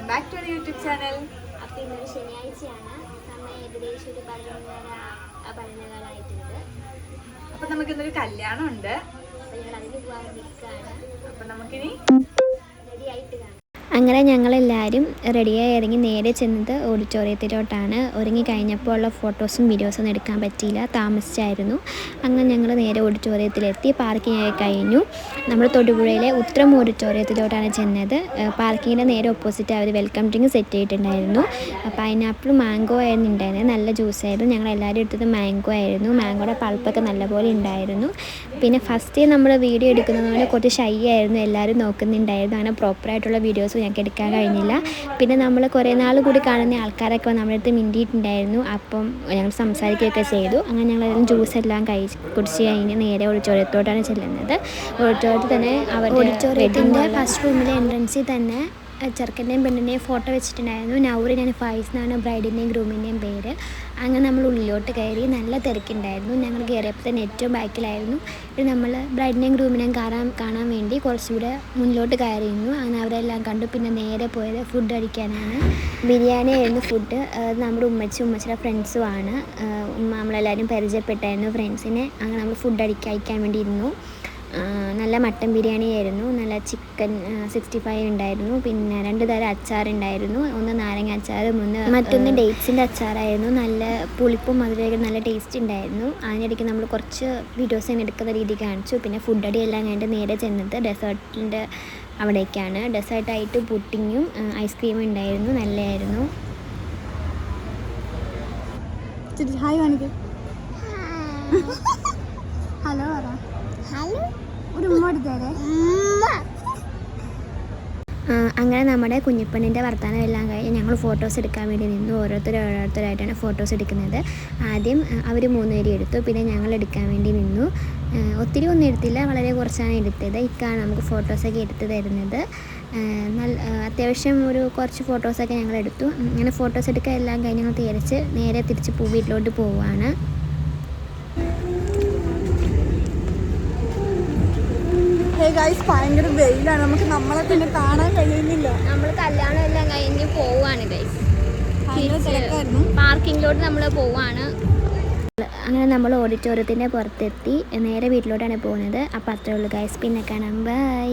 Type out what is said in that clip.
Welcome back to YouTube channel. അപ്പോൾ ഇന്നൊരു ശനിയാഴ്ചയാണ്, സമയം ഏകദേശം ഒരു 11:30 അപ്പം നമുക്കിന്നൊരു കല്യാണം ഉണ്ട്. അപ്പോൾ ഞങ്ങൾ അതിന് പോകാൻ നിൽക്കുകയാണ്. അപ്പം നമുക്കിനി റെഡി ആയിട്ട് കാണാം. അങ്ങനെ ഞങ്ങളെല്ലാവരും റെഡിയായി ഇറങ്ങി നേരെ ചെന്നത് ഓഡിറ്റോറിയത്തിലോട്ടാണ്. ഒരുങ്ങി കഴിഞ്ഞപ്പോൾ ഉള്ള ഫോട്ടോസും വീഡിയോസൊന്നും എടുക്കാൻ പറ്റിയില്ല, താമസിച്ചായിരുന്നു. അങ്ങനെ ഞങ്ങൾ നേരെ ഓഡിറ്റോറിയത്തിലെത്തി. പാർക്കിംഗ് ആയി കഴിഞ്ഞു. നമ്മൾ തൊടുപുഴയിലെ ഉത്രം ഓഡിറ്റോറിയത്തിലോട്ടാണ് ചെന്നത്. പാർക്കിങ്ങിൻ്റെ നേരെ ഓപ്പോസിറ്റ് അവർ വെൽക്കം ഡ്രിങ്ക് സെറ്റ് ചെയ്തിട്ടുണ്ടായിരുന്നു. പൈനാപ്പിൾ മാംഗോ ആയിരുന്നു ഉണ്ടായിരുന്നത്. നല്ല ജ്യൂസായിരുന്നു. ഞങ്ങളെല്ലാവരും എടുത്തത് മാംഗോ ആയിരുന്നു. മാംഗോയുടെ പൾപ്പൊക്കെ നല്ലപോലെ ഉണ്ടായിരുന്നു. പിന്നെ ഫസ്റ്റ് നമ്മൾ വീഡിയോ എടുക്കുന്നതുകൊണ്ട് കുറച്ച് ഷൈ ആയിരുന്നു, എല്ലാവരും നോക്കുന്നുണ്ടായിരുന്നു. അങ്ങനെ പ്രോപ്പറായിട്ടുള്ള വീഡിയോസ് ഞങ്ങൾക്ക് എടുക്കാൻ കഴിഞ്ഞില്ല. പിന്നെ നമ്മൾ കുറേ നാൾ കൂടി കാണുന്ന ആൾക്കാരൊക്കെ നമ്മുടെ അടുത്ത് മിണ്ടിയിട്ടുണ്ടായിരുന്നു. അപ്പം ഞങ്ങൾ സംസാരിക്കുകയൊക്കെ ചെയ്തു. അങ്ങനെ ഞങ്ങളെല്ലാം ജ്യൂസ് എല്ലാം കുടിച്ച് കഴിഞ്ഞ് നേരെ ഓഡിറ്റോറിയത്തോട്ടാണ് ചെല്ലുന്നത്. ഓഡിറ്റോറിയത്തിൽ തന്നെ ഓഡിറ്റോറിയത്തിൻ്റെ ഫസ്റ്റ് റൂമിലെ എൻട്രൻസിൽ തന്നെ ചെറുക്കൻ്റെയും പെണ്ണിൻ്റെയും ഫോട്ടോ വെച്ചിട്ടുണ്ടായിരുന്നു. നൗറിൻ ആൻഡ് ഫായിസ് എന്നാണ് ബ്രൈഡിൻ്റെയും ഗ്രൂമിൻ്റെയും പേര്. അങ്ങനെ നമ്മൾ ഉള്ളിലോട്ട് കയറി. നല്ല തിരക്കുണ്ടായിരുന്നു. ഞങ്ങൾ കയറിയപ്പോൾ തന്നെ ഏറ്റവും ബാക്കിലായിരുന്നു. പിന്നെ നമ്മൾ ബ്രൈഡിൻ്റെയും ഗ്രൂമിനെയും കാണാൻ വേണ്ടി കുറച്ചുകൂടെ മുന്നിലോട്ട് കയറിയിരുന്നു. അങ്ങനെ അവരെല്ലാം കണ്ടു. പിന്നെ നേരെ പോയത് ഫുഡ് കഴിക്കാനാണ്. ബിരിയാണി ആയിരുന്നു ഫുഡ്. നമ്മുടെ ഉമ്മച്ചിയുടെ ഫ്രണ്ട്സുമാണ്. നമ്മളെല്ലാവരും പരിചയപ്പെട്ടായിരുന്നു ഫ്രണ്ട്സിനെ. അങ്ങനെ നമ്മൾ ഫുഡ് കഴിക്കാൻ വേണ്ടി ഇരുന്നു. നല്ല മട്ടൻ ബിരിയാണി ആയിരുന്നു. നല്ല ചിക്കൻ 65 ഉണ്ടായിരുന്നു. പിന്നെ 2 തരം അച്ചാറുണ്ടായിരുന്നു. ഒന്ന് നാരങ്ങ അച്ചാറും മറ്റൊന്ന് ഡേറ്റ്സിൻ്റെ അച്ചാറായിരുന്നു. നല്ല പുളിപ്പും മധുരമൊക്കെ നല്ല ടേസ്റ്റ് ഉണ്ടായിരുന്നു. അതിനിടയ്ക്ക് നമ്മൾ കുറച്ച് വീഡിയോസ് എടുക്കുന്ന രീതി കാണിച്ചു. പിന്നെ ഫുഡ് അടിയെല്ലാം കഴിഞ്ഞിട്ട് നേരെ ചെന്നത് ഡെസേർട്ടിൻ്റെ അവിടേക്കാണ്. ഡെസേർട്ടായിട്ട് പുഡിങ്ങും ഐസ്ക്രീമും ഉണ്ടായിരുന്നു. നല്ലതായിരുന്നു. ഹായ് കാണിക്ക്. ഹലോ പറ. ഹലോ, ഒരു ഉമ്മ എടുത്തേരെ. അങ്ങനെ നമ്മുടെ കുഞ്ഞിപ്പെണ്ണിൻ്റെ വർത്തമാനം എല്ലാം കഴിഞ്ഞ് ഞങ്ങൾ ഫോട്ടോസ് എടുക്കാൻ വേണ്ടി നിന്നു. ഓരോരുത്തരായിട്ടാണ് ഫോട്ടോസ് എടുക്കുന്നത്. ആദ്യം അവർ 3 പേരും എടുത്തു. പിന്നെ ഞങ്ങൾ എടുക്കാൻ വേണ്ടി നിന്നു. ഒത്തിരി ഒന്നും എടുത്തില്ല, വളരെ കുറച്ചാണ് എടുത്തത്. ഇക്കാണ് നമുക്ക് ഫോട്ടോസൊക്കെ എടുത്ത് തരുന്നത്. അത്യാവശ്യം കുറച്ച് ഫോട്ടോസൊക്കെ ഞങ്ങൾ എടുത്തു. അങ്ങനെ ഫോട്ടോസ് എടുക്കാൻ എല്ലാം കഴിഞ്ഞ് ഞങ്ങൾ നേരെ തിരിച്ച് വീട്ടിലോട്ട് പോവുകയാണ്. ഭയങ്കര വെയിലാണ്. നമുക്ക് നമ്മളെ തന്നെ കാണാൻ കഴിയുന്നില്ല. നമ്മൾ കല്യാണം എല്ലാം കഴിഞ്ഞ് പോവാണ് ഗൈസ്. പാർക്കിങ്ങിലോട്ട് നമ്മൾ പോവാണ്. അങ്ങനെ നമ്മൾ ഓഡിറ്റോറിയത്തിൻ്റെ പുറത്തെത്തി. നേരെ വീട്ടിലോട്ടാണ് പോകുന്നത്. അപ്പോൾ അത്രേ ഉള്ളൂ ഗൈസ്. പിന്നെ കാണാം. ബൈ.